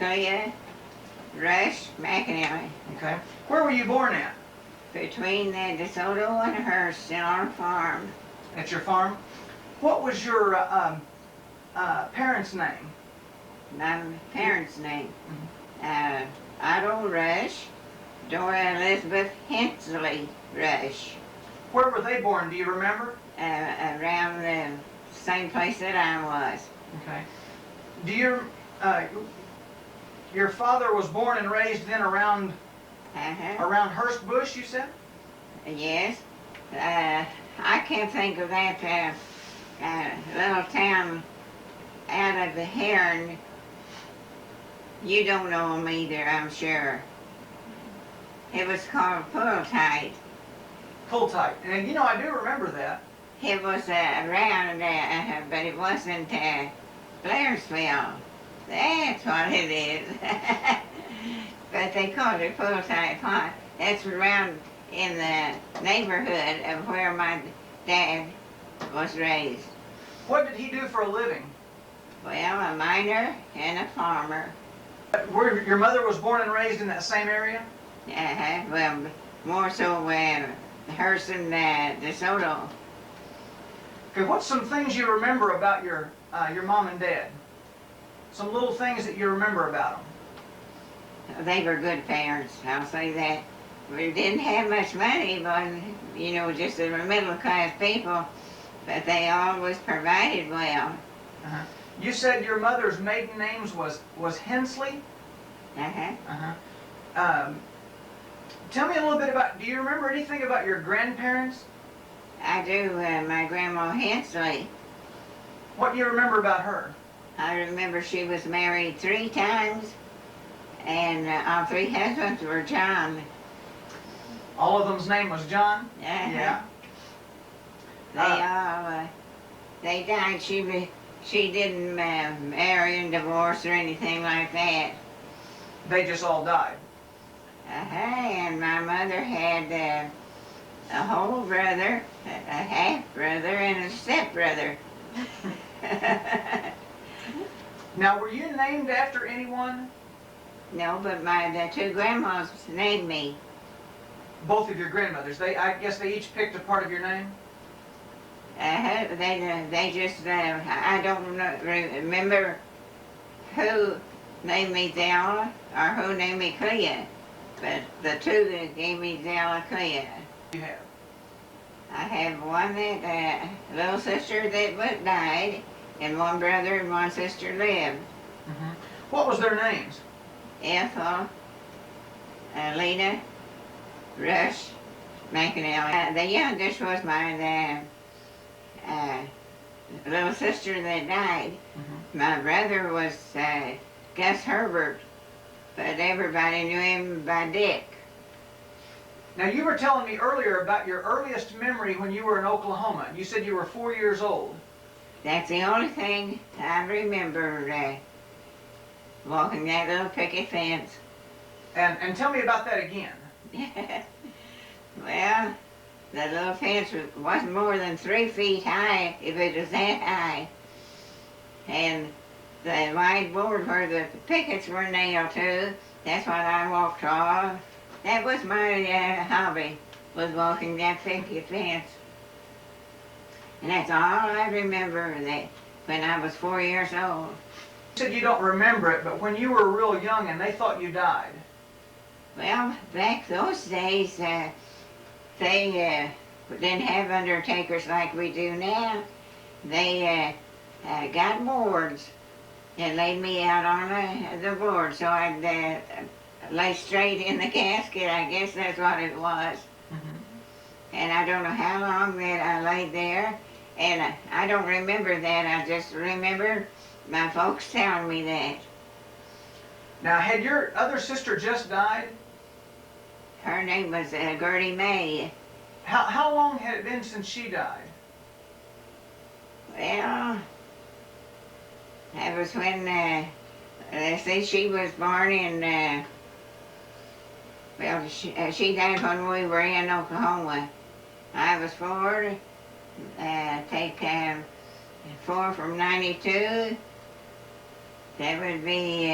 Clea, Rush, McAnelly. Okay. Where were you born at? Between the DeSoto and Hearst on our farm. At your farm? What was your parents' name? My parents' name. Otto Rush, Dora Elizabeth Hensley Rush. Where were they born? Do you remember? Around the same place that I was. Okay. Do your father was born and raised then around around Hurstbush, you said? Yes. I can't think of that little town out of the Heron. You don't know them either, I'm sure. It was called Pulltight. Pulltight. And you know, I do remember that. It was around, but it wasn't Blairsville. That's what it is. But they called it Pulltight Pond. That's around in the neighborhood of where my dad was raised. What did he do for a living? Well, a miner and a farmer. Your mother was born and raised in that same area? Well, more so Hearst and DeSoto. Okay, what's some things you remember about your mom and dad? Some little things that you remember about them. They were good parents, I'll say that. We didn't have much money, but, you know, just the middle class people, but they always provided well. You said your mother's maiden name was Hensley? Tell me a little bit about, do you remember anything about your grandparents? I do, my grandma Hensley. What do you remember about her? I remember she was married 3 times, and all 3 husbands were John. All of them's name was John? Yeah. They died. She didn't marry and divorce or anything like that. They just all died? And my mother had a whole brother, a half brother, and a step brother. Now, were you named after anyone? No, but the 2 grandmas named me. Both of your grandmothers. I guess they each picked a part of your name? They just, I don't remember who named me Zella or who named me Clea, but the 2 that gave me Zella, Clea. You have? I have one that, little sister that died, and 1 brother and 1 sister lived. What was their names? Ethel, Lena, Rush, McAnelly. The youngest was my little sister that died. My brother was Gus Herbert, but everybody knew him by Dick. Now, you were telling me earlier about your earliest memory when you were in Oklahoma. You said you were 4 years old. That's the only thing I remember, walking that little picket fence. And tell me about that again. Well, the little fence wasn't more than 3 feet high, if it was that high. And the wide board where the pickets were nailed to, that's what I walked off. That was my hobby, was walking that picket fence. And that's all I remember that when I was 4 years old. You said you don't remember it, but when you were real young and they thought you died. Well, back those days, they didn't have undertakers like we do now. They got boards and laid me out on the board so I'd lay straight in the casket. I guess that's what it was. And I don't know how long that I laid there, and I don't remember that. I just remember my folks telling me that. Now, had your other sister just died? Her name was Gertie Mae. How long had it been since she died? Well, that was when, let's see, she was born in, well, she died when we were in Oklahoma. I was 4, take 4 from 92. That would be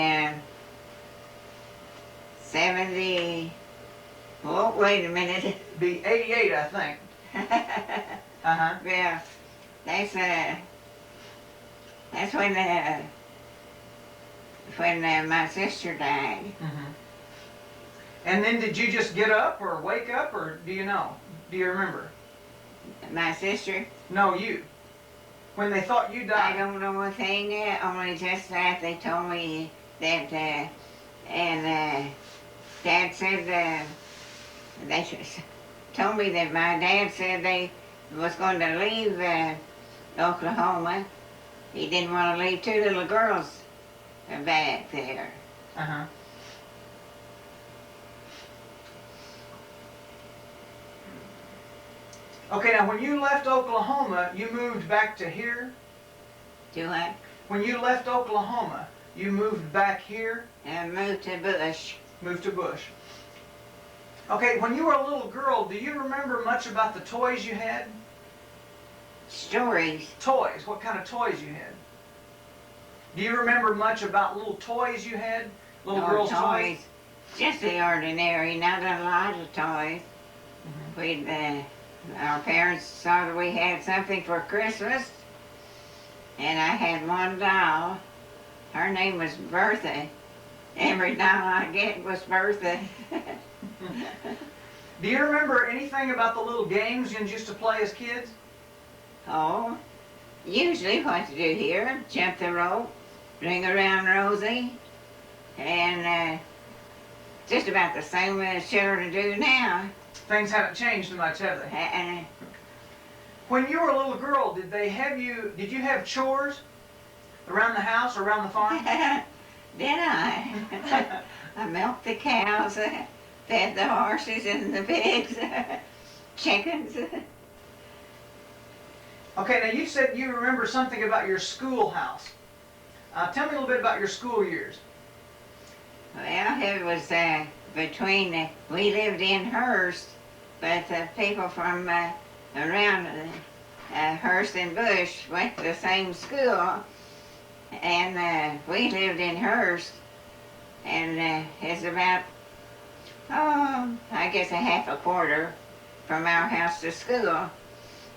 70. Oh, wait a minute. Be 88, I think. Uh-huh. Well, that's when my sister died. Mm-hmm. And then did you just get up or wake up, or do you know? Do you remember? My sister, No, you. When they thought you I died. don't know a thing, only just that they told me that, Dad said, they told me that my dad said they was going to leave Oklahoma. He didn't want to leave two little girls back there. Uh-huh. Okay, now when you left Oklahoma, you moved back to here? Do I? When you left Oklahoma, you moved back here? Moved to Bush. Moved to Bush. Okay, when you were a little girl, do you remember much about the toys you had? Stories. Toys, what kind of toys you had? Do you remember much about little toys you had? Little No girls' toys. Just the ordinary, not a lot of toys. Mm-hmm. We'd, our parents saw that we had something for Christmas, and I had one doll. Her name was Bertha. Every doll I get was Bertha. Do you remember anything about the little games you used to play as kids? Oh, usually what to do here, jump the rope, ring around Rosie, and just about the same as children do now. Things haven't changed much, have they? And When you were a little girl, did you have chores around the house or around the farm? did I? I milked the cows, fed the horses and the pigs, chickens. Okay, now you said you remember something about your schoolhouse. Tell me a little bit about your school years. Well, it was between, we lived in Hearst, but the people from around Hearst and Bush went to the same school, and we lived in Hearst, and it's about, I guess a half a quarter from our house to school,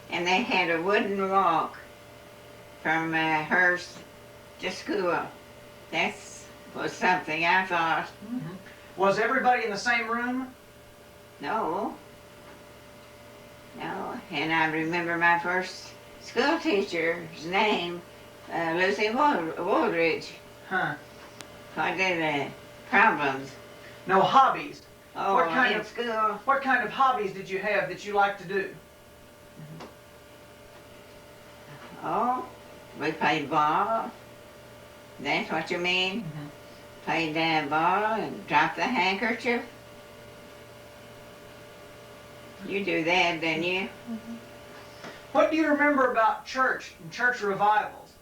and they had a wooden walk from Hearst to school. That was something I thought. Mm-hmm. Was everybody in the same room? No. No, and I remember my first school teacher's name, Lucy Woolridge. Huh. I did problems. No hobbies. Oh, What kind in of- school. What kind of hobbies did you have that you liked to do? Oh, we played ball. That's what you mean? Mm-hmm. Played ball and dropped the handkerchief. You do that, didn't you? What do you remember about church and church revivals?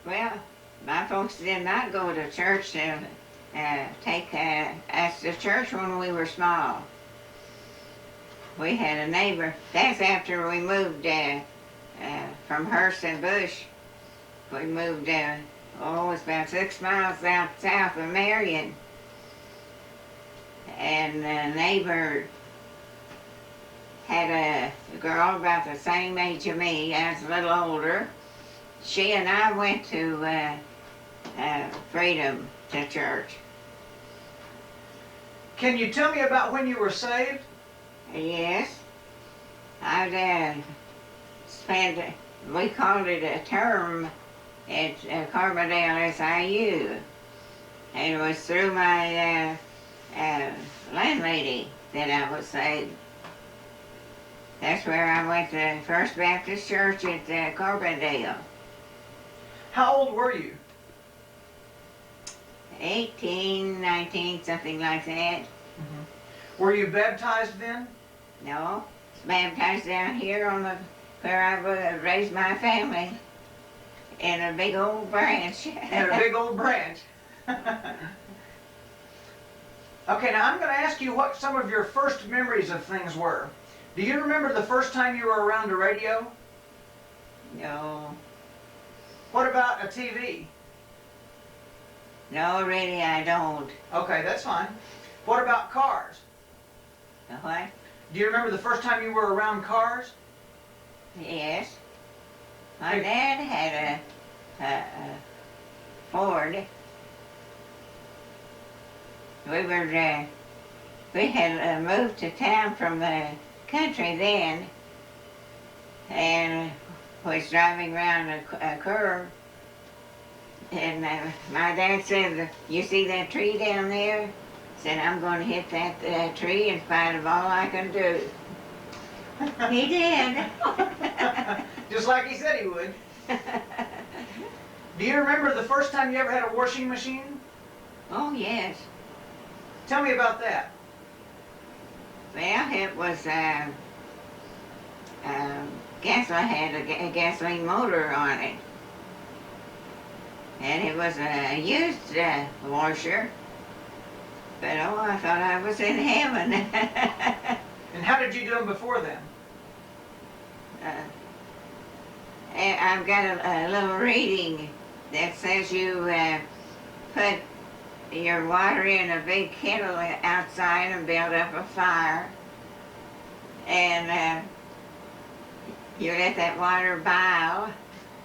Well, my folks did not go to church to take us to church when we were small. We had a neighbor. That's after we moved from Hearst and Bush. We moved, it's about 6 miles south of Marion. And the neighbor had a girl about the same age as me, I was a little older. She and I went to Freedom to church. Can you tell me about when you were saved? Yes, I'd spent, we called it a term at Carbondale SIU. And it was through my landlady that I was saved. That's where I went to First Baptist Church at Carbondale. How old were you? 18, 19, something like that. Mm-hmm. Were you baptized then? No, it's baptized down here on where I raised my family in a big old branch. In a big old branch. Okay, now I'm going to ask you what some of your first memories of things were. Do you remember the first time you were around a radio? No. What about a TV? No, really, I don't. Okay, that's fine. What about cars? What? Do you remember the first time you were around cars? Yes. My Hey. dad had a Ford. We had moved to town from the country then, and was driving around a curve. And my dad said, "You see that tree down there?" Said, "I'm going to hit that tree in spite of all I can do." He did. Just like he said he would. Do you remember the first time you ever had a washing machine? Oh, yes. Tell me about that. Well, it was had a gasoline motor on it. And it was a used washer. But oh, I thought I was in heaven. And how did you do them before then? And I've got a little reading that says you put your water in a big kettle outside and build up a fire. And you let that water boil.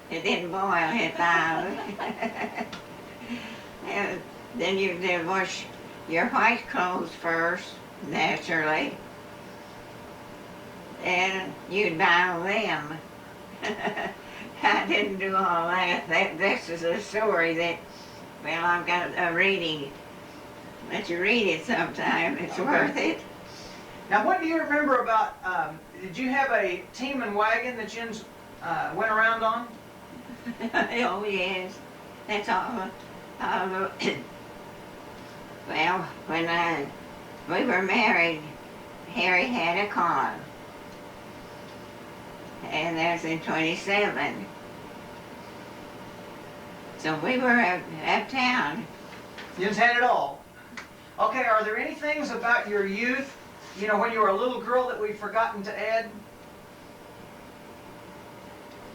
It didn't boil, it boiled. And then you wash your white clothes first, naturally. And you'd boil them. I didn't do all that. This is a story that, well, I've got a reading. Let you read it sometime. It's worth it. Now, what do you remember about, did you have a team and wagon that you went around on? Oh, yes. That's all. Well, when we were married, Harry had a car. And that's in 27. So we were uptown. You just had it all. Okay, are there any things about your youth, you know, when you were a little girl that we've forgotten to add?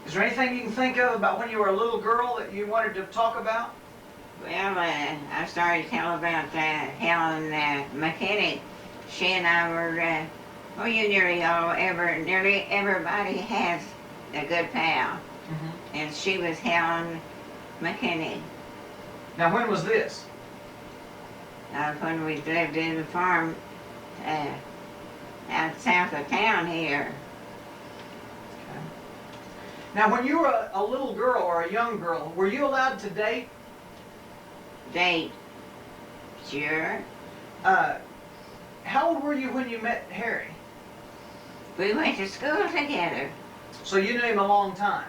Is there anything you can think of about when you were a little girl that you wanted to talk about? Well, I started to tell about Helen McAnelly. She and I were, well, nearly everybody has a good pal. Mm-hmm. And she was Helen McAnelly. Now, when was this? When we lived in the farm out south of town here. Okay. Now, when you were a little girl or a young girl, were you allowed to date? Date. Sure. How old were you when you met Harry? We went to school together. So you knew him a long time.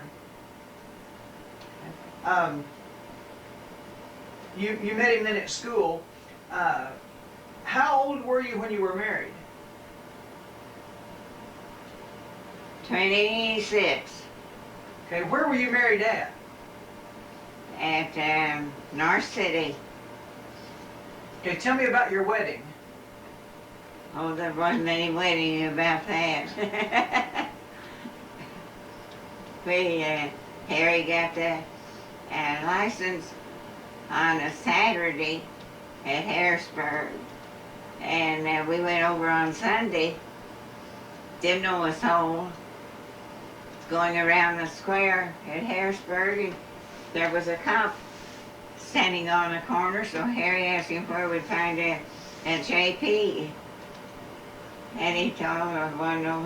You met him then at school. How old were you when you were married? 26. Okay, where were you married at? At North City. Okay, tell me about your wedding. Oh, there wasn't any wedding about that. Harry got the license on a Saturday at Harrisburg. And we went over on Sunday. Didn't know a soul. Going around the square at Harrisburg, and there was a cop standing on the corner, so Harry asked him where we'd find a JP. And he told him, I want to know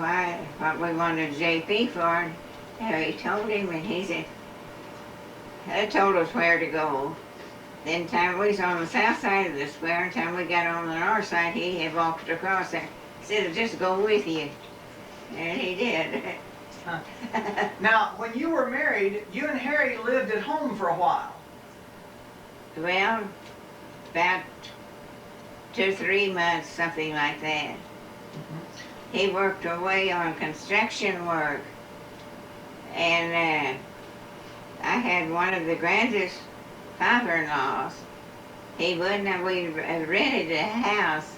what we wanted a JP for. And Harry told him, and he said, they told us where to go. Then time we was on the south side of the square, and time we got on the north side, he had walked across there. He said, just go with you. And he did. Huh. Now, when you were married, you and Harry lived at home for a while. Well, about 2 or 3 months, something like that. Mm-hmm. He worked away on construction work. And I had one of the grandest father-in-laws. He wouldn't have, we rented a house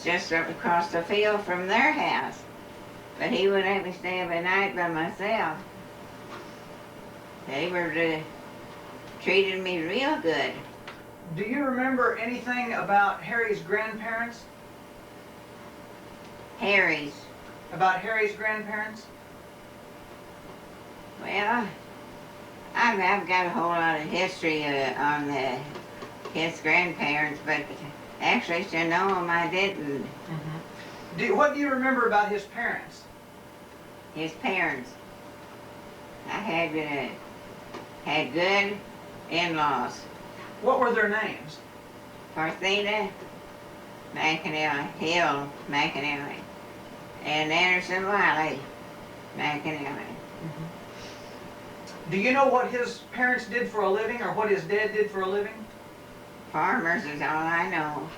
just across the field from their house. But he would let me stay up at night by myself. They were treating me real good. Do you remember anything about Harry's grandparents? Harry's. About Harry's grandparents? Well, I've got a whole lot of history on his grandparents, but actually to know them I didn't. What do you remember about his parents? His parents. I had good in-laws. What were their names? Parthena McAnelly, Hill McAnelly, and Anderson Wiley McAnelly. Do you know what his parents did for a living, or what his dad did for a living? Farmers is all I know.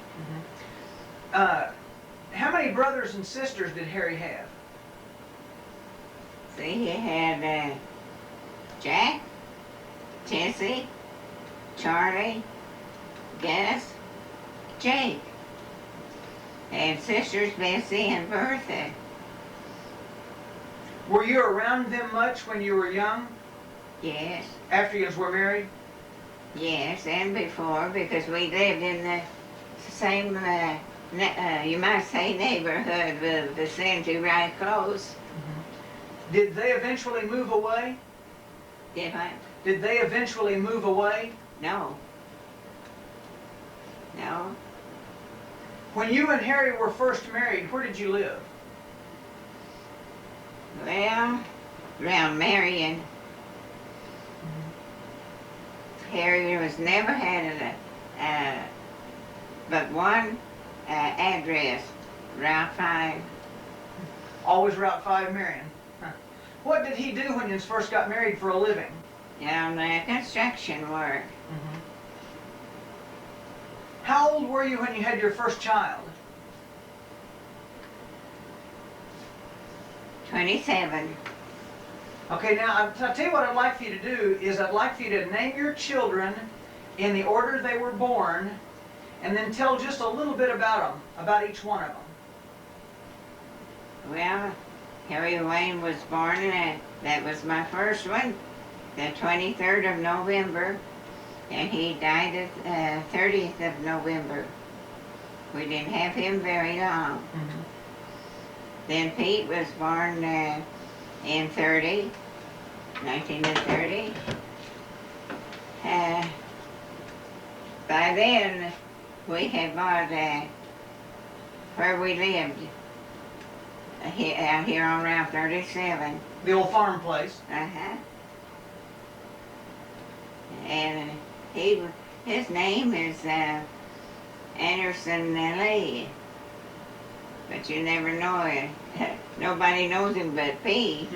How many brothers and sisters did Harry have? See, he had Jack, Jesse, Charlie, Gus, Jake, and sisters Bessie and Bertha. Were you around them much when you were young? Yes, After you were married? yes, and before, because we lived in the same, you might say, neighborhood, vicinity, right close. Did they eventually move away? Did I? Did they eventually move away? No. No. When you and Harry were first married, where did you live? Well, around Marion. Harry was never had but one address, Route 5. Always Route 5 Marion. What did he do when you first got married for a living? Down construction work. How old were you when you had your first child? 27. Okay, now I'll tell you what I'd like for you to do is I'd like for you to name your children in the order they were born, and then tell just a little bit about them, about each one of them. Well, Harry Wayne was born, that was my first one, the 23rd of November, and he died the 30th of November. We didn't have him very long. Then Pete was born in 1930. By then, we had bought where we lived, out here on Route 37. The old farm place. And his name is Anderson Lee. But you never know it. Nobody knows him but Pete.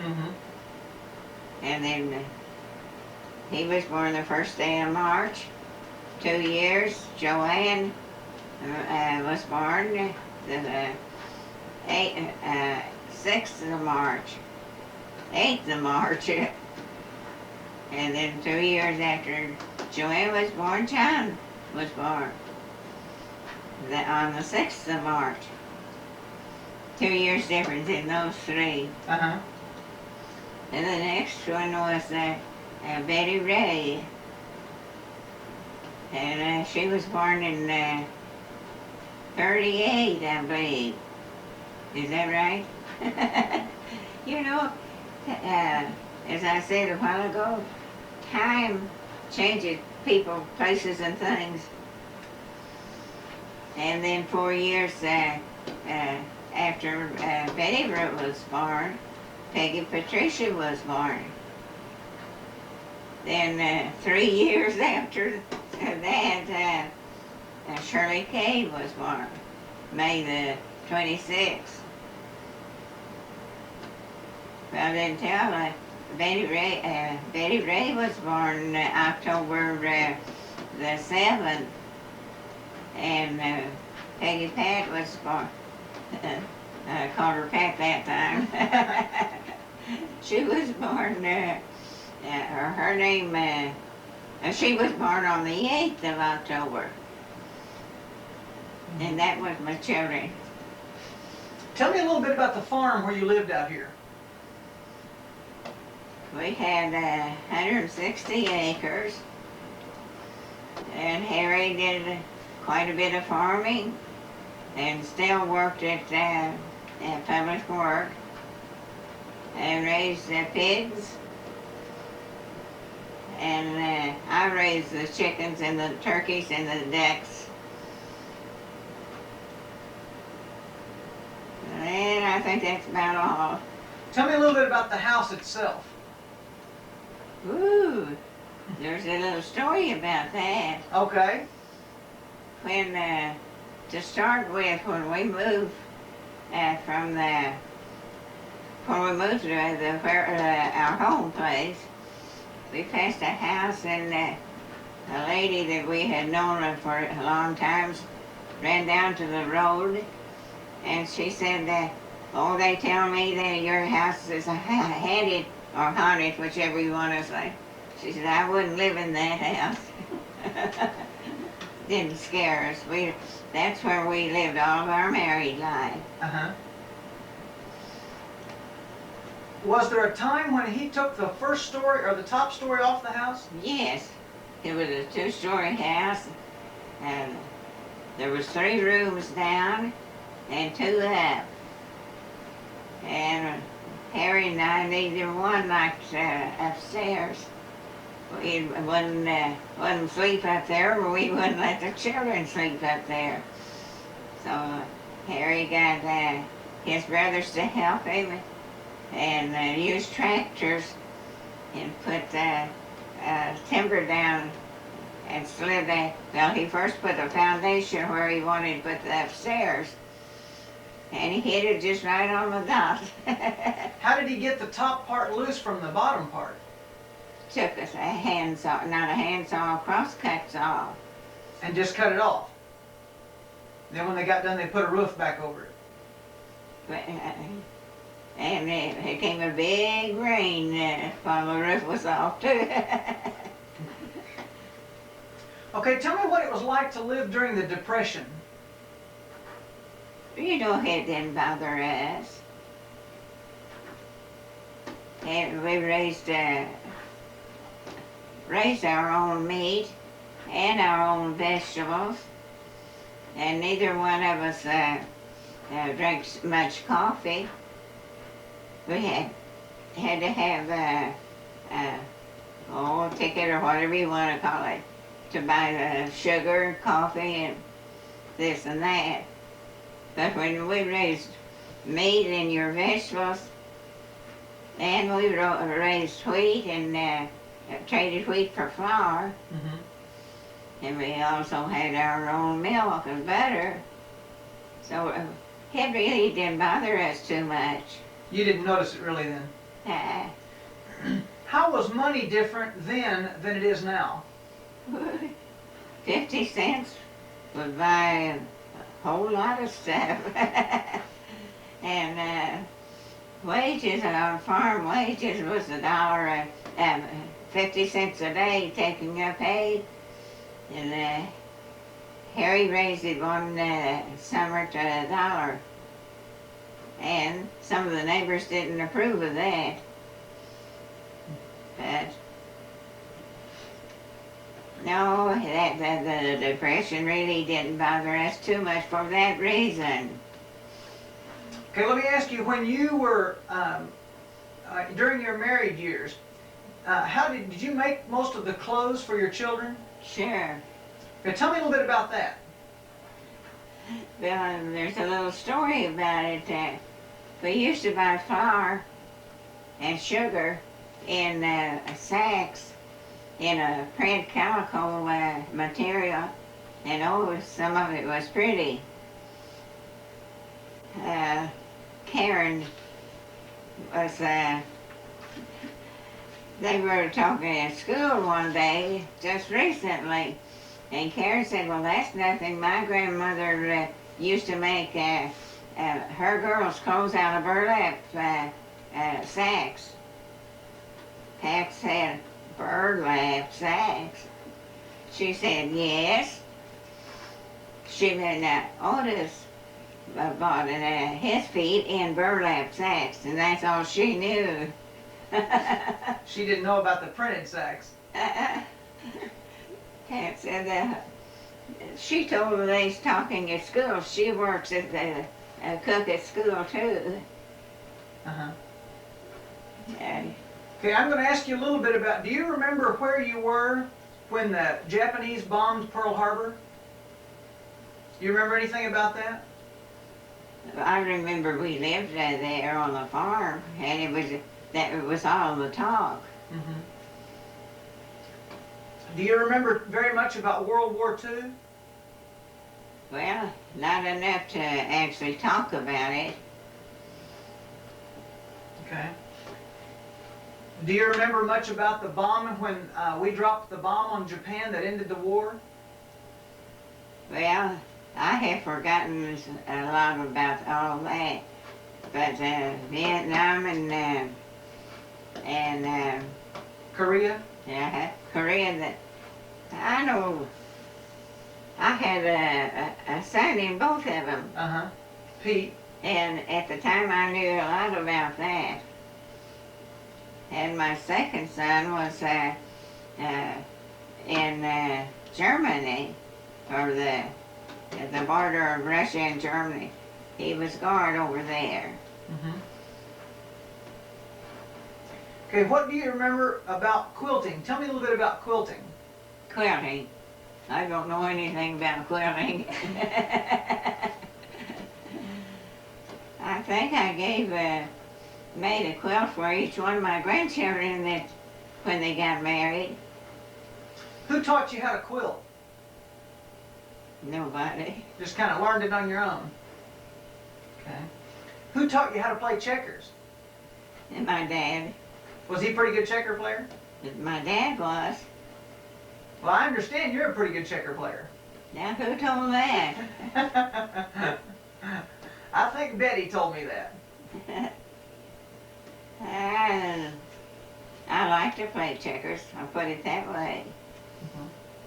And then he was born the first day of March. 2 years. Joanne was born the 6th of March. 8th of March. And then 2 years after Joanne was born, John was born on the 6th of March. 2 years difference in those three. And the next one was Betty Ray. And she was born in 38, I believe. Is that right? You know, as I said a while ago, time changes people, places, and things. And then 4 years after Betty was born, Peggy Patricia was born. Then 3 years after that, Shirley Kay was born, May the 26th. Well, then tell Betty Ray was born October the 7th, and Peggy Pat was born. I called her Pat that time. She was born, her name, she was born on the 8th of October. And that was my children. Tell me a little bit about the farm where you lived out here. We had 160 acres. And Harry did quite a bit of farming and still worked at public work and raised pigs. And I raised the chickens and the turkeys and the ducks. And I think that's about all. Tell me a little bit about the house itself. Ooh, there's a little story about that. Okay. When, to start with, when we moved to our home place, we passed a house, and a lady that we had known for a long time ran down to the road, and she said, "Oh, they tell me that your house is haunted or haunted, whichever you want to say." She said, "I wouldn't live in that house." Didn't scare us. That's where we lived all of our married life. Uh-huh. Was there a time when he took the first story or the top story off the house? Yes, it was a two-story house, and there was 3 rooms down and 2 up. And Harry and I, neither one liked upstairs. We wouldn't sleep up there, or we wouldn't let the children sleep up there. So Harry got his brothers to help him and used tractors and put timber down and slid that. Well, he first put the foundation where he wanted to put the upstairs, and he hit it just right on the dot. How did he get the top part loose from the bottom part? Took us a handsaw, not a handsaw, a crosscut saw. And just cut it off. Then when they got done, they put a roof back over it. But, and it came a big rain while the roof was off too. Okay, tell me what it was like to live during the Depression. You know, it didn't bother us. And we raised our own meat and our own vegetables, and neither one of us drank much coffee. We had to have a ticket or whatever you want to call it to buy the sugar, coffee, and this and that. But when we raised meat and your vegetables, and we raised wheat and traded wheat for flour, and we also had our own milk and butter, so it really didn't bother us too much. You didn't notice it really then? How was money different then than it is now? 50 cents would buy a whole lot of stuff. And wages, on farm wages was $1, 50 cents a day taking up hay. And Harry raised it one summer to $1. And some of the neighbors didn't approve of that. But no, the Depression really didn't bother us too much for that reason. Okay, let me ask you, when you were, during your married years, did you make most of the clothes for your children? Sure. Okay, tell me a little bit about that. Well, there's a little story about it. We used to buy flour and sugar in sacks in a print calico material, and some of it was pretty. Karen was, they were talking at school one day just recently, and Karen said, "Well, that's nothing. My grandmother used to make her girls' clothes out of burlap sacks." Pat said, "Burlap sacks?" She said, "Yes." She said, Otis bought his feet in burlap sacks, and that's all she knew. She didn't know about the printed sacks. Pat And said she told me they was talking at school. She works as a cook at school too. Uh-huh. And Okay, I'm going to ask you a little bit about, do you remember where you were when the Japanese bombed Pearl Harbor? Do you remember anything about that? I remember we lived there on the farm, and it was all the talk. Mm-hmm. Do you remember very much about World War II? Well, not enough to actually talk about it. Okay. Do you remember much about the bomb when we dropped the bomb on Japan that ended the war? Well, I have forgotten a lot about all that, but Vietnam and Korea? yeah, Korea. That I know. I had a son in both of them, Uh-huh. Pete? and at the time I knew a lot about that. And my second son was in Germany, or at the border of Russia and Germany. He was guard over there. Mm-hmm. Okay, what do you remember about quilting? Tell me a little bit about quilting. Quilting. I don't know anything about quilting. I think I made a quilt for each one of my grandchildren when they got married. Who taught you how to quilt? Nobody. Just kind of learned it on your own. Okay. Who taught you how to play checkers? And my dad. Was he a pretty good checker player? My dad was. Well, I understand you're a pretty good checker player. Now, who told that? I think Betty told me that. I like to play checkers. I'll put it that way.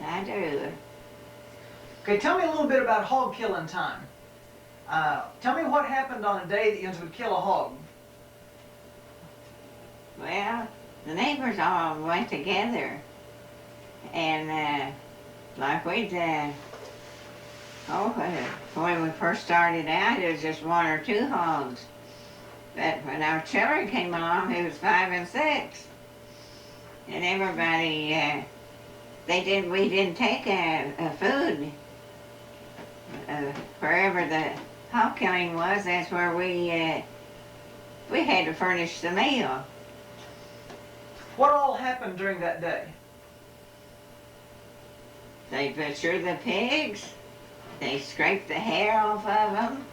I do. Okay, tell me a little bit about hog killing time. Tell me what happened on a day that you would kill a hog. Well, the neighbors all went together, and like when we first started out, it was just one or two hogs. But when our children came along, it was 5 and 6, and everybody we didn't take food wherever the hog killing was. That's where we had to furnish the meal. What all happened during that day? They butcher the pigs, they scrape the hair off of them,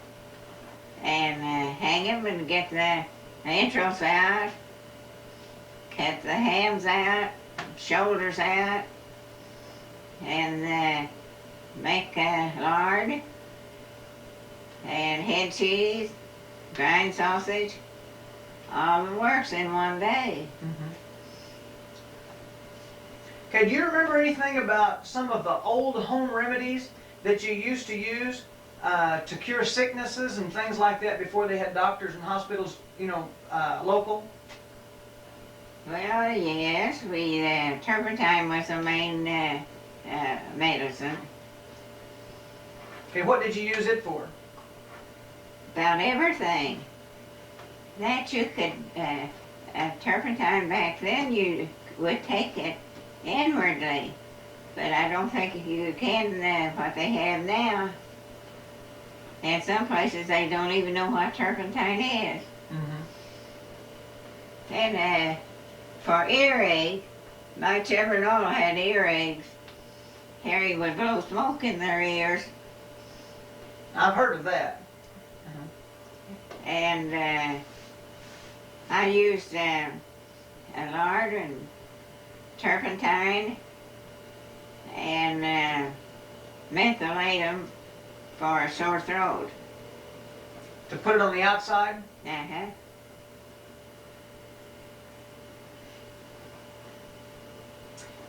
and hang them and get the entrails out, cut the hams out, shoulders out, and make lard, and head cheese, grind sausage, all the works in one day. Mm-hmm. Okay, do you remember anything about some of the old home remedies that you used to use to cure sicknesses and things like that before they had doctors and hospitals, local? Well, yes, turpentine was the main medicine. Okay, what did you use it for? About everything. That you could, turpentine back then, you would take it inwardly, but I don't think you can what they have now. And some places they don't even know what turpentine is. Mm-hmm. And for earache, my children all had earaches. Harry would blow smoke in their ears. I've heard of that. And I used a lard and turpentine and mentholatum for a sore throat. To put it on the outside? Uh-huh.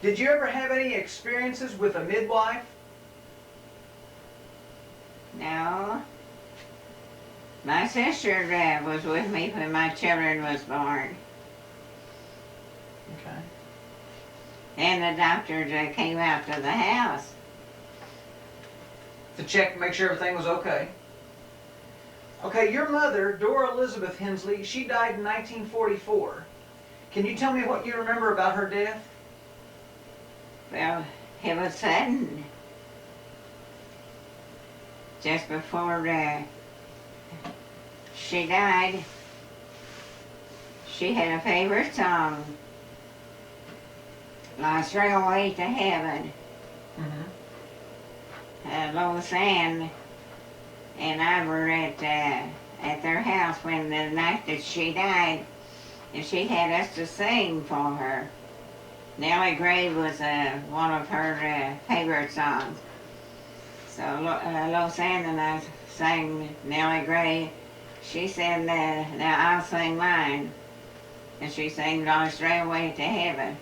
Did you ever have any experiences with a midwife? No. My sister was with me when my children was born. Okay. And the doctors came out to the house. To check, make sure everything was okay. Okay, your mother, Dora Elizabeth Hensley, she died in 1944. Can you tell me what you remember about her death? Well, it was sudden. Just before she died, she had a favorite song, Lost Railway to Heaven. Lois Ann and I were at their house when the night that she died, and she had us to sing for her. Nellie Gray was one of her favorite songs. So Lois Ann and I sang Nellie Gray. She said, now I'll sing mine. And she sang Lost Railway to Heaven.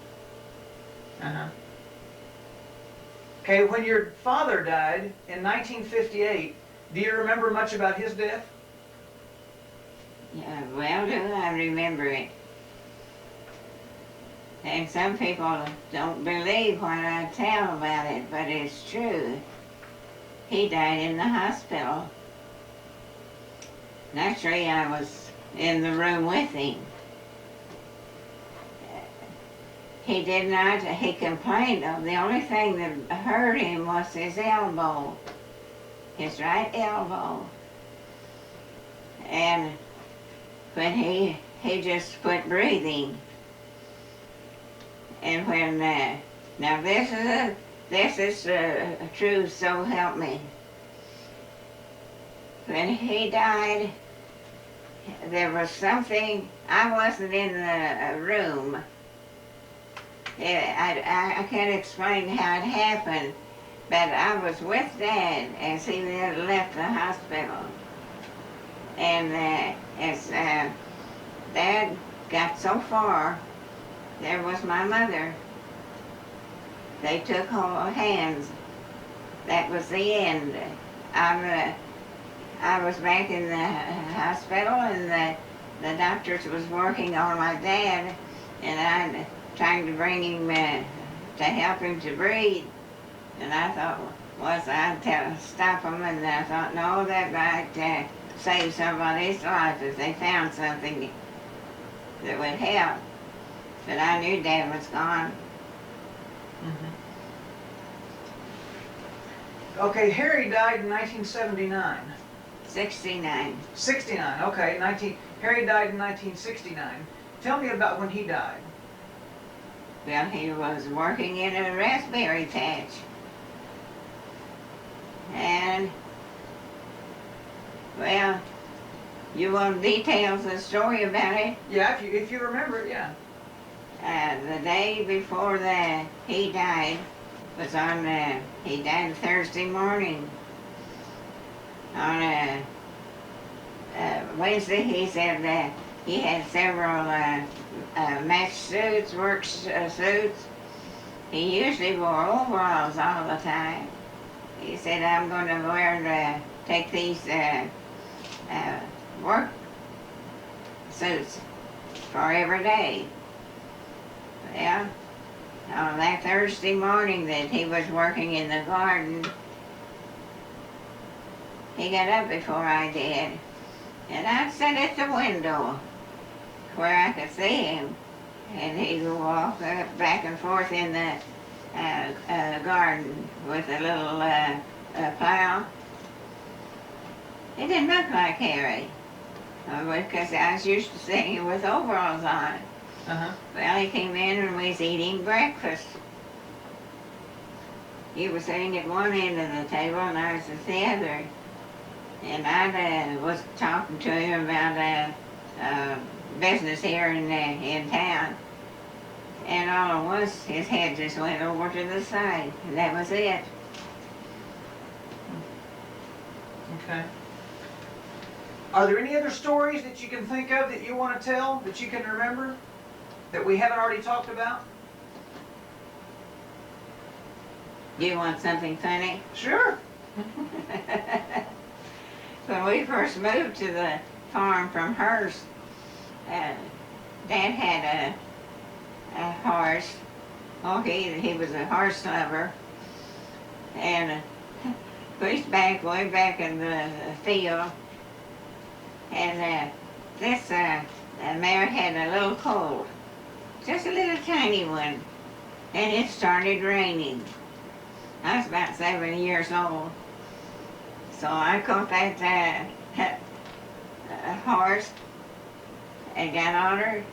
Okay, when your father died in 1958, do you remember much about his death? Well, do I remember it. And some people don't believe what I tell about it, but it's true. He died in the hospital. Naturally, I was in the room with him. He complained of the only thing that hurt him was his elbow, his right elbow. And when he just quit breathing. And when, now this is true, so help me. When he died, there was something, I wasn't in the room. I can't explain how it happened, but I was with Dad as he left the hospital. And as Dad got so far, there was my mother. They took hold hands. That was the end. I was back in the hospital, and the doctors was working on my dad, and I trying to bring him to help him to breathe. And I thought, I'd stop him, and I thought, no, that might save somebody's life if they found something that would help. But I knew Dad was gone. Okay, Harry died in 1979. 69. 69, okay. Harry died in 1969. Tell me about when he died. Well, he was working in a raspberry patch. And, well, you want details of the story about it? Yeah, if you remember it, yeah. The day before he died was he died Thursday morning. On Wednesday, he said that he had several match suits, work suits. He usually wore overalls all the time. He said, I'm going to take these work suits for every day. Well, on that Thursday morning that he was working in the garden, he got up before I did, and I sat at the window where I could see him, and he'd walk back and forth in the garden with a little plow. He didn't look like Harry, because I was used to seeing him with overalls on. Well, he came in and we was eating breakfast. He was sitting at one end of the table and I was at the other. And I was talking to him about business here in town. And all at once, his head just went over to the side, and that was it. Okay. Are there any other stories that you can think of that you want to tell, that you can remember, that we haven't already talked about? Do you want something funny? Sure. When we first moved to the farm from Hearst, Dad had a horse, Oh, he was a horse lover, and pushed back way back in the field, and this mare had a little colt, just a little tiny one, and it started raining. I was about 7 years old, so I caught that horse and got on her,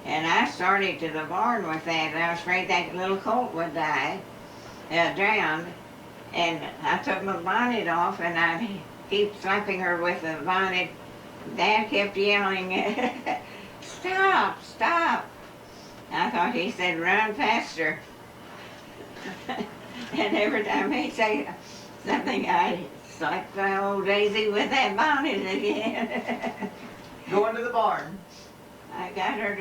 and I started to the barn with that. I was afraid that little colt would die, drowned, and I took my bonnet off, and I keep slapping her with the bonnet. Dad kept yelling, "Stop, stop!" I thought he said, "Run faster." And every time he'd say something, I slapped the old Daisy with that bonnet again. Going to the barn. I got her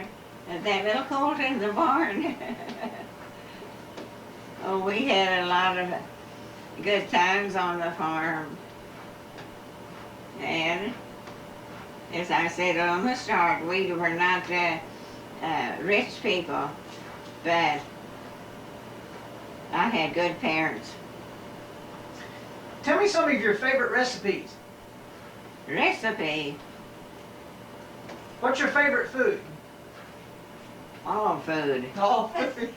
that little colt in the barn. Oh, we had a lot of good times on the farm. And as I said on the start, we were not rich people, but I had good parents. Tell me some of your favorite recipes. Recipe, What's your favorite food? all food. All food.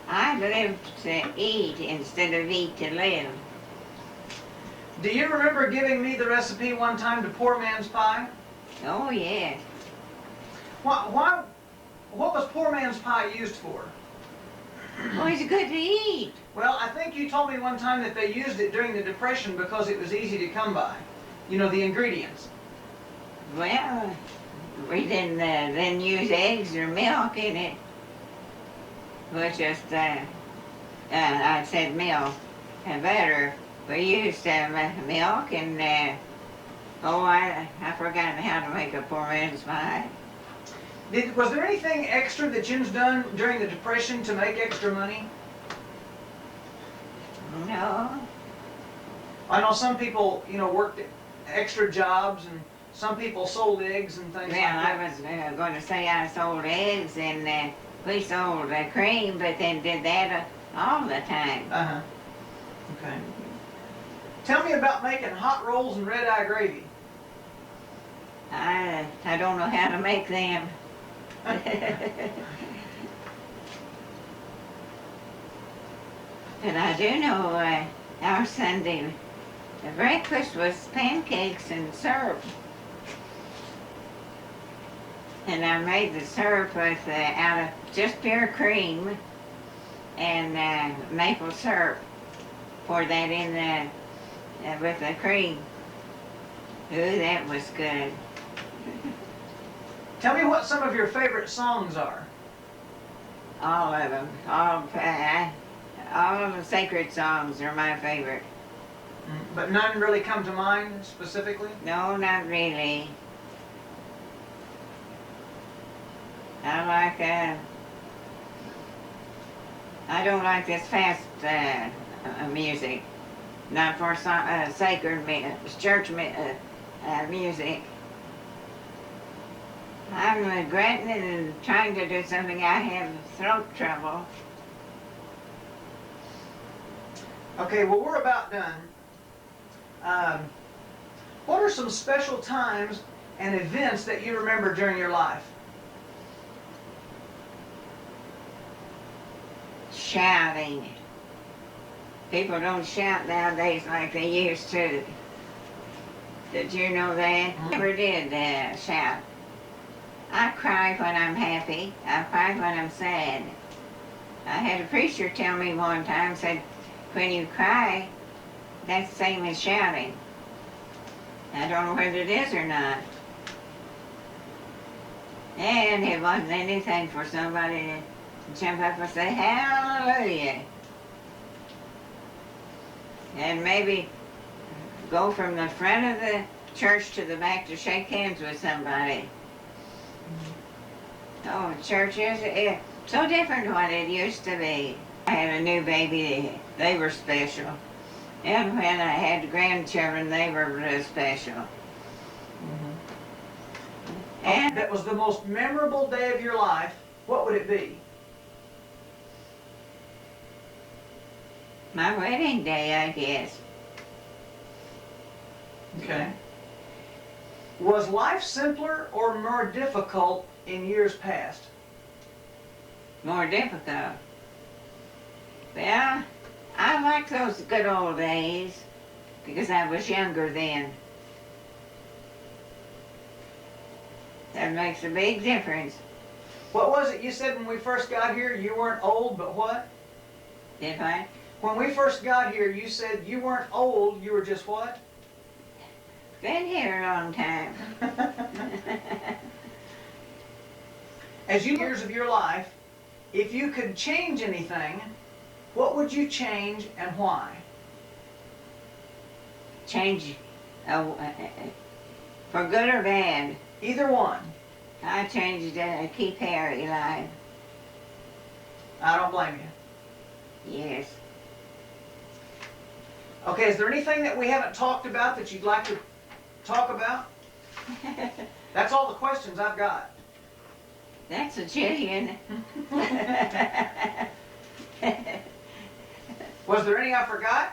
I live to eat instead of eat to live. Do you remember giving me the recipe one time to poor man's pie? Oh, yes. What was poor man's pie used for? Oh, it's good to eat. Well, I think you told me one time that they used it during the Depression because it was easy to come by. You know, the ingredients. Well, we didn't use eggs or milk in it. We just, I said milk and butter. We used milk and, I forgot how to make a poor man's pie. Was there anything extra that Jim's done during the Depression to make extra money? No. I know some people, worked extra jobs, and some people sold eggs and things like that. Well, I was going to say I sold eggs, and we sold cream, but then did that all the time. Uh-huh. Okay. Tell me about making hot rolls and red-eye gravy. I don't know how to make them. But I do know our Sunday breakfast was pancakes and syrup. And I made the syrup with out of just pure cream and maple syrup. Pour that in with the cream. Ooh, that was good. Tell me what some of your favorite songs are. All of them. All of the sacred songs are my favorite. But none really come to mind specifically? No, not really. I like, I don't like this fast music. Not for sacred church music. I'm regretting it and trying to do something. I have throat trouble. Okay, well, we're about done. What are some special times and events that you remember during your life? Shouting. People don't shout nowadays like they used to. Did you know that? Never did shout. I cry when I'm happy. I cry when I'm sad. I had a preacher tell me one time, said, when you cry, that's the same as shouting. I don't know whether it is or not. And it wasn't anything for somebody to jump up and say, hallelujah. And maybe go from the front of the church to the back to shake hands with somebody. Oh, church is so different to what it used to be. I had a new baby, they were special. And when I had grandchildren, they were really special. And that was the most memorable day of your life. what would it be? My wedding day, I guess. Okay. Was life simpler or more difficult in years past? More difficult. Well, I like those good old days because I was younger then. That makes a big difference. What was it you said when we first got here? You weren't old, but what? Did I? When we first got here, you said you weren't old, you were just what? Been here a long time. As you years of your life, if you could change anything, what would you change and why? Change for good or bad. Either one. I changed keep Harry alive. I don't blame you. Yes. Okay, is there anything that we haven't talked about that you'd like to talk about? That's all the questions I've got. That's a jillion. Was there any I forgot?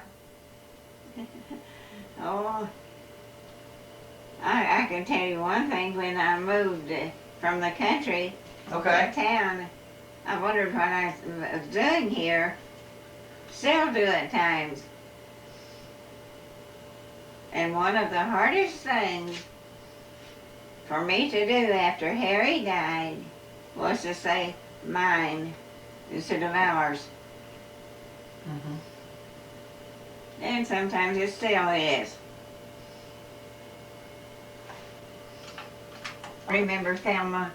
Oh, I can tell you one thing. When I moved from the country Okay. to town, I wondered what I was doing here. Still do at times. And one of the hardest things for me to do after Harry died was to say mine instead of ours. Mm-hmm. And sometimes it still is. Remember Thelma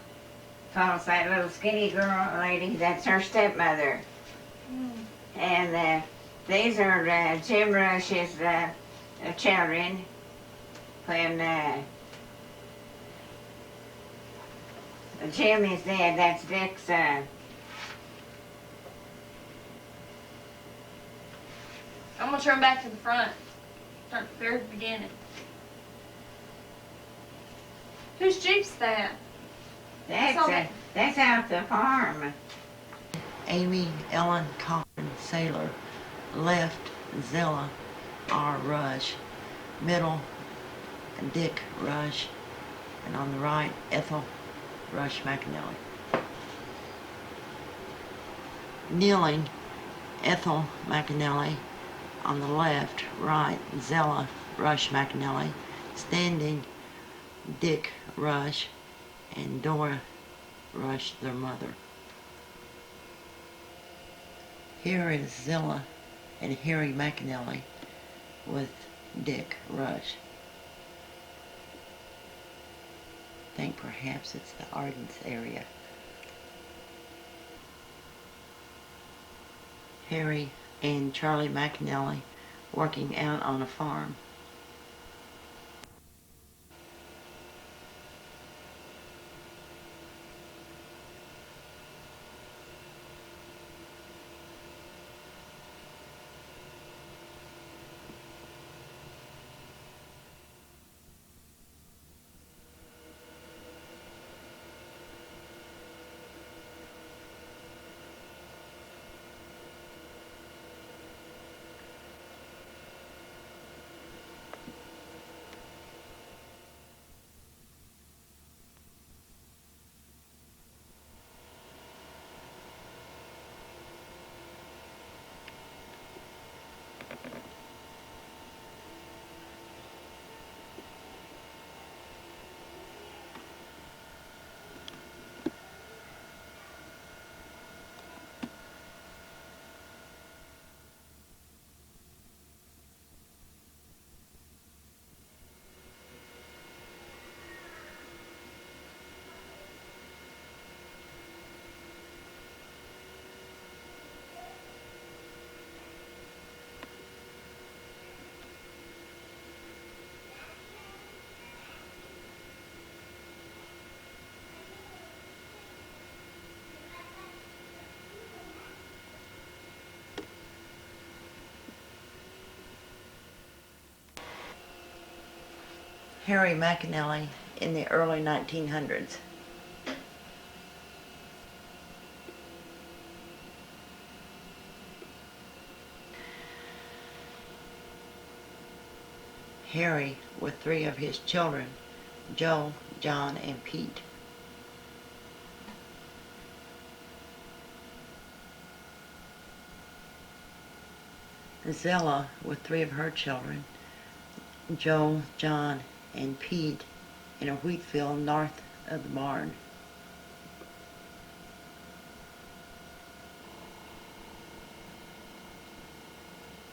Falls, that little skinny girl lady? That's her stepmother. And these are Jim Rush's children. When Jim is dead, that's Dick's I'm gonna turn back to the front. Start at the very beginning. Whose Jeep's that? That's out the farm. Amy Ellen Cochran Saylor, left Zella R. Rush, middle Dick Rush, and on the right Ethel Rush McAnelly. Kneeling Ethel McAnelly, on the left, right Zella Rush McAnelly, standing Dick Rush and Dora Rush, their mother. Here is Zella and Harry McAnelly with Dick Rush. I think perhaps it's the Ardens area. Harry and Charlie McAnelly working out on a farm. Harry McAnelly in the early 1900s. Harry with 3 of his children, Joe, John, and Pete. Zella with 3 of her children, Joe, John, and Pete, in a wheat field north of the barn.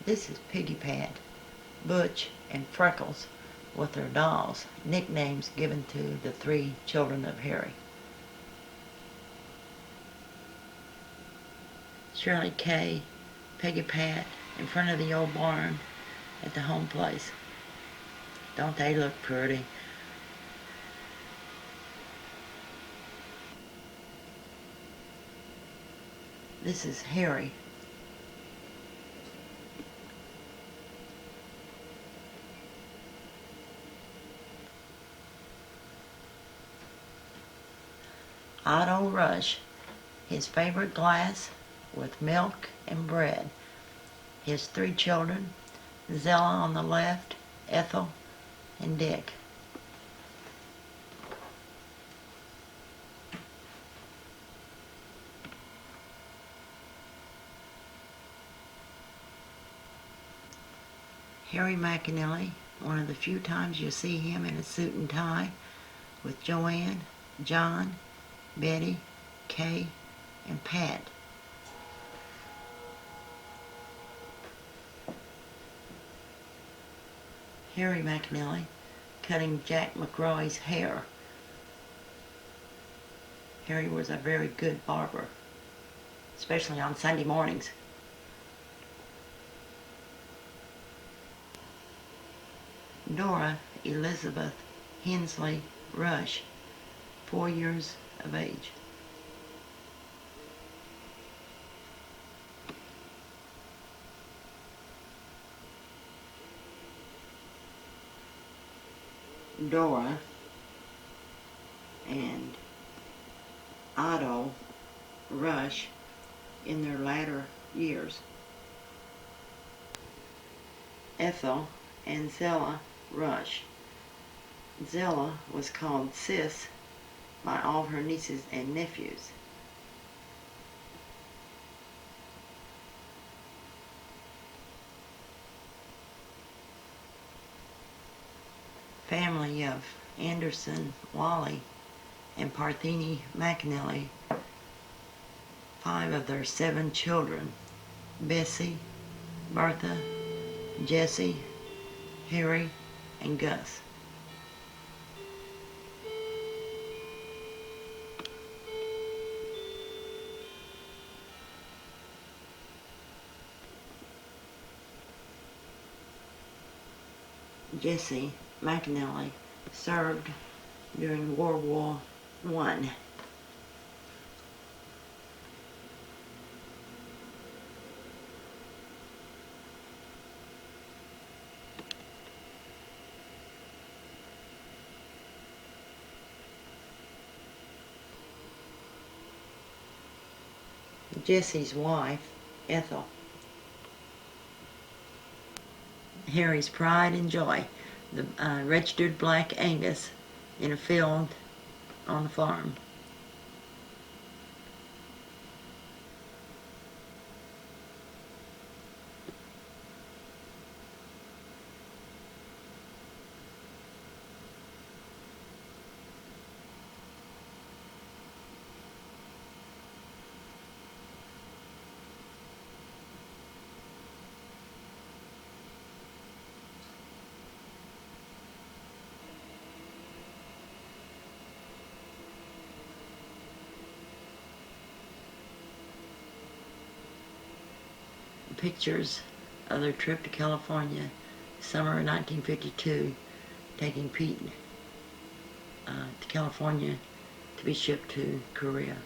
This is Piggy Pat, Butch, and Freckles with their dolls, nicknames given to the 3 children of Harry. Shirley K, Peggy Pat, in front of the old barn at the home place. Don't they look pretty? This is Harry. Otto Rush, his favorite glass with milk and bread. His 3 children, Zella on the left, Ethel, and Dick. Harry McAnelly, one of the few times you see him in a suit and tie, with Joanne, John, Betty, Kay, and Pat. Harry McAnelly cutting Jack McRoy's hair. Harry was a very good barber, especially on Sunday mornings. Dora Elizabeth Hensley Rush, 4 years of age. Dora and Otto Rush in their latter years. Ethel and Zella Rush. Zella was called Sis by all her nieces and nephews. Family of Anderson, Wally, and Partheny McAnelly, 5 of their 7 children, Bessie, Bertha, Jesse, Harry, and Gus. Jesse McAnelly served during World War I. Jesse's wife, Ethel. Harry's pride and joy, the registered black Angus in a field on the farm. Pictures of their trip to California, summer of 1952, taking Pete to California to be shipped to Korea.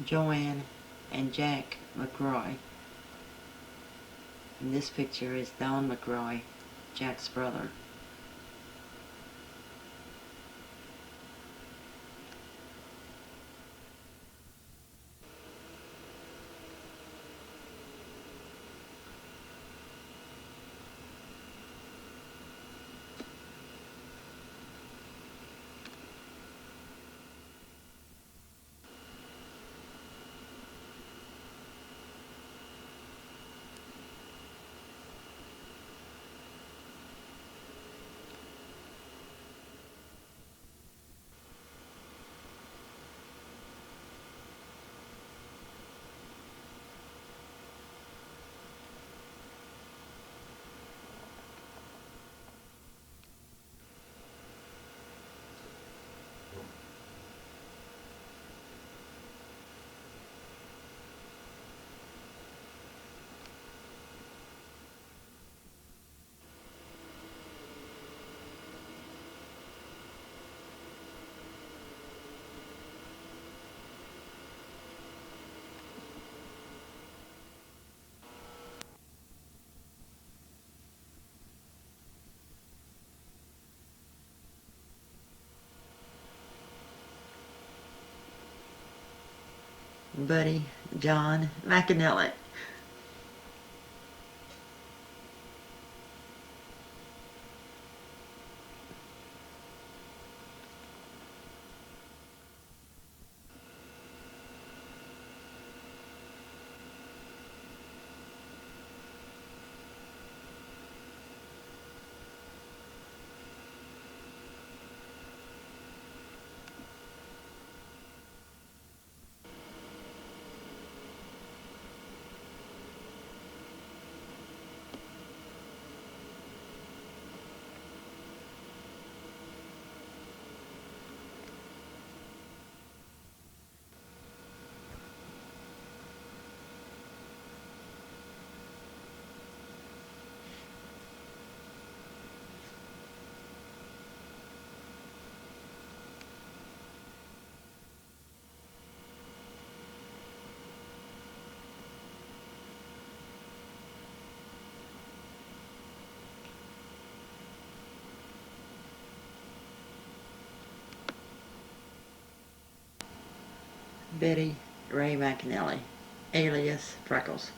Joanne and Jack McRoy. And this picture is Don McRoy, Jack's brother. Buddy John McAnelly. Betty Ray McAnelly, alias Freckles.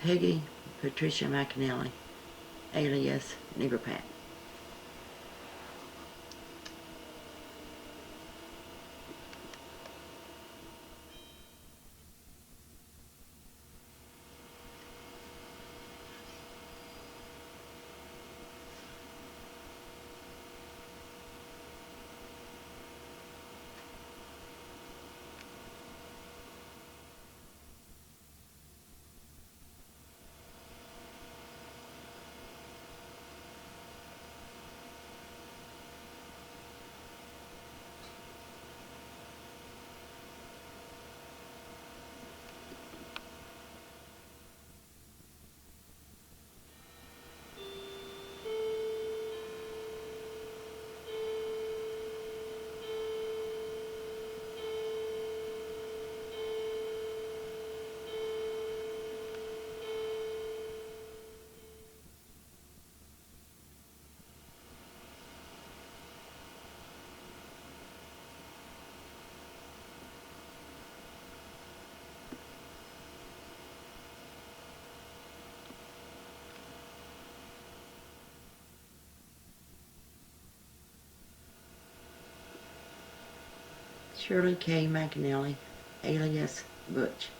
Peggy Patricia McAnelly, alias Niggerpat. Shirley K. McAnelly, alias Butch.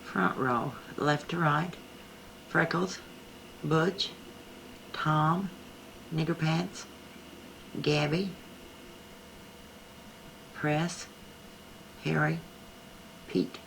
Front row, left to right, Freckles, Butch, Tom, Nigger Pants, Gabby, Press, Harry, Pete.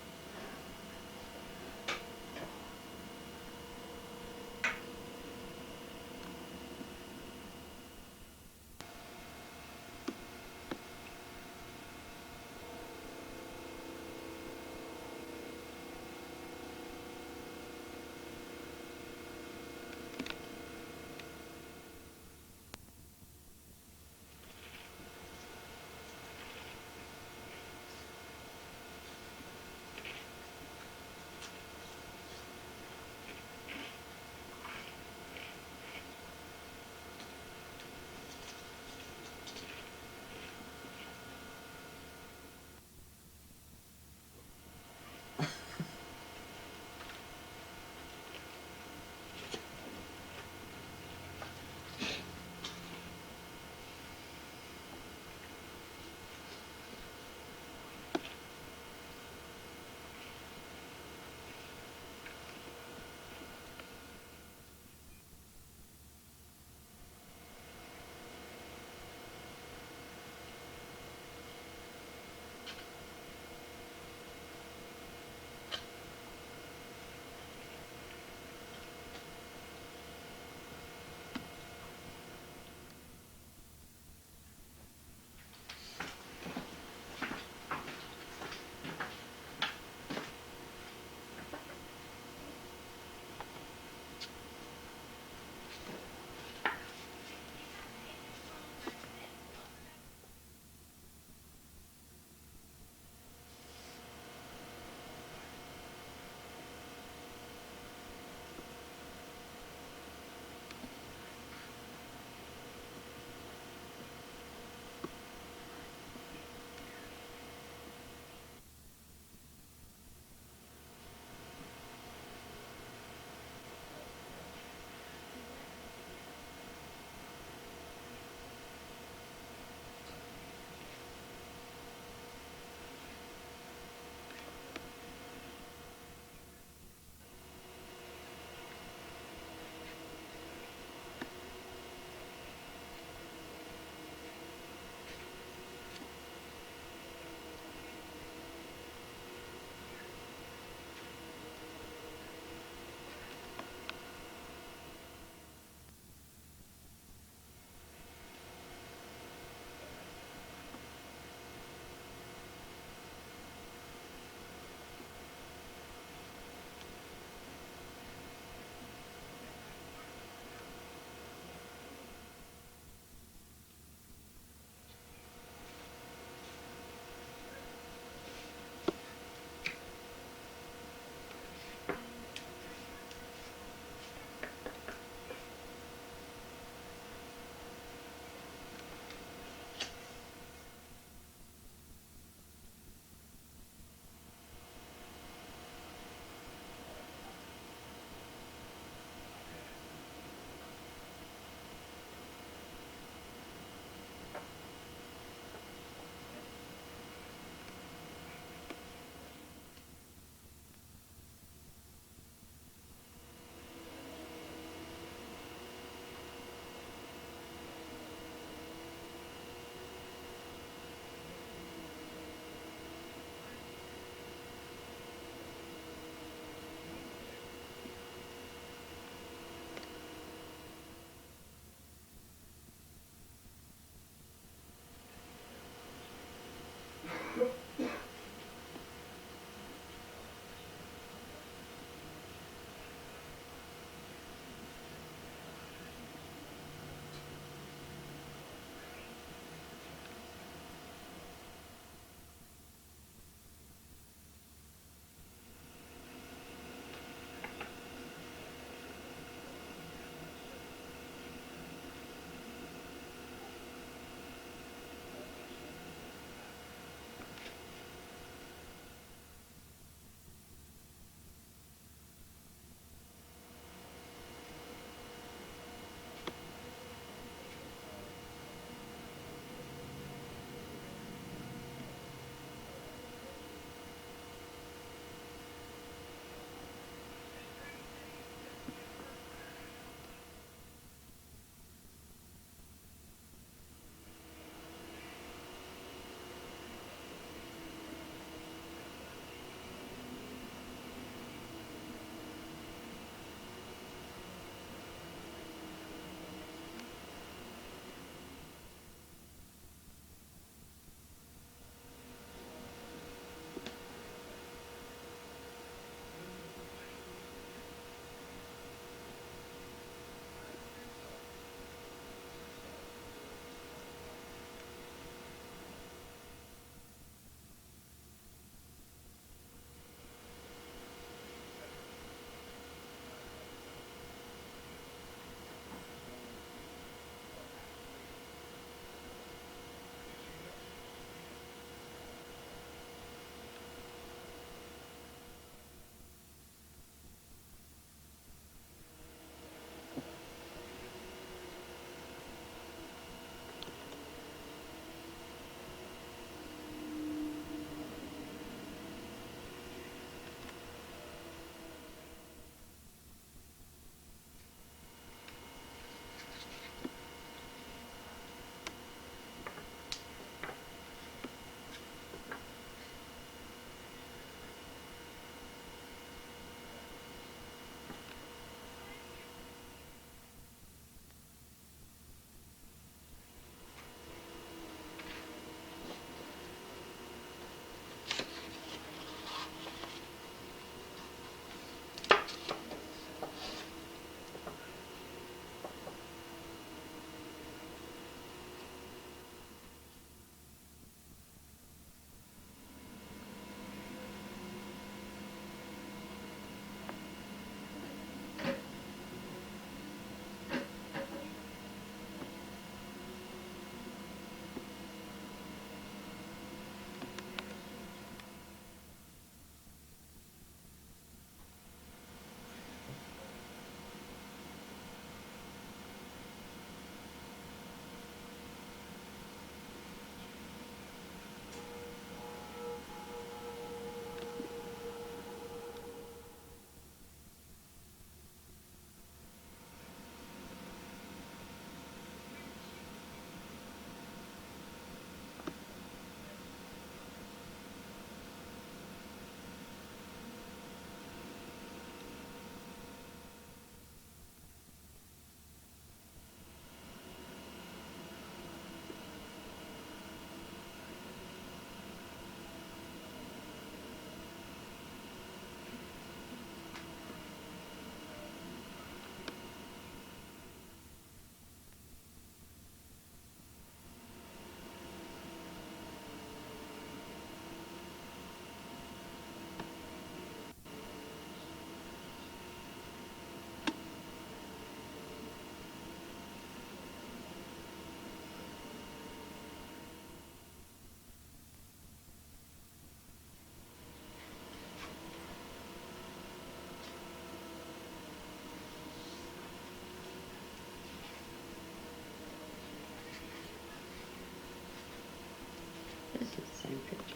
This is the same picture.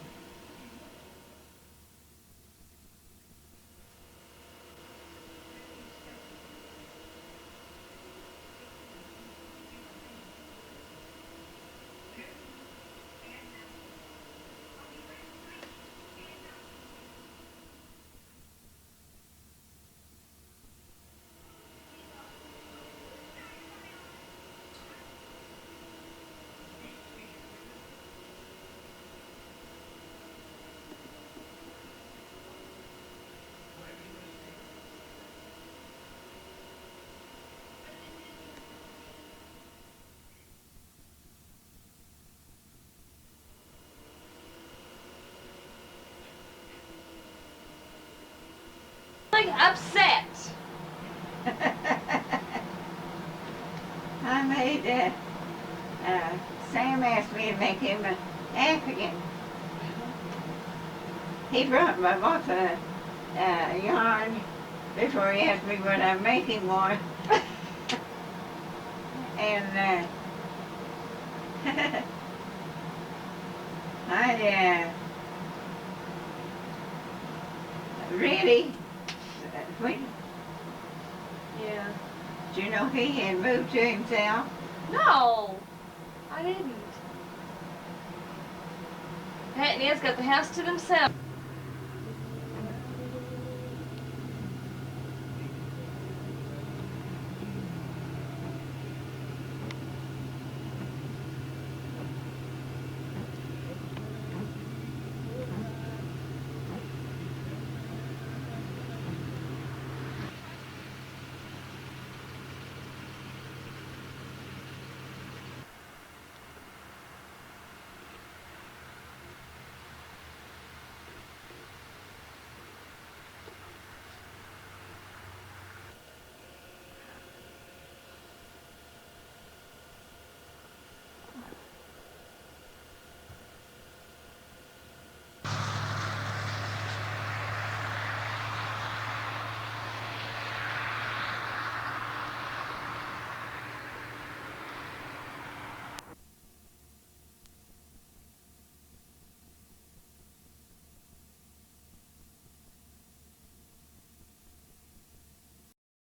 Like upset. I made, Sam asked me to make him an African. He brought my boss a yarn before he asked me what I'm making one. And, I, really, when, Yeah. do you know he had moved to himself? No, I didn't. Pat and Ed's got the house to themselves.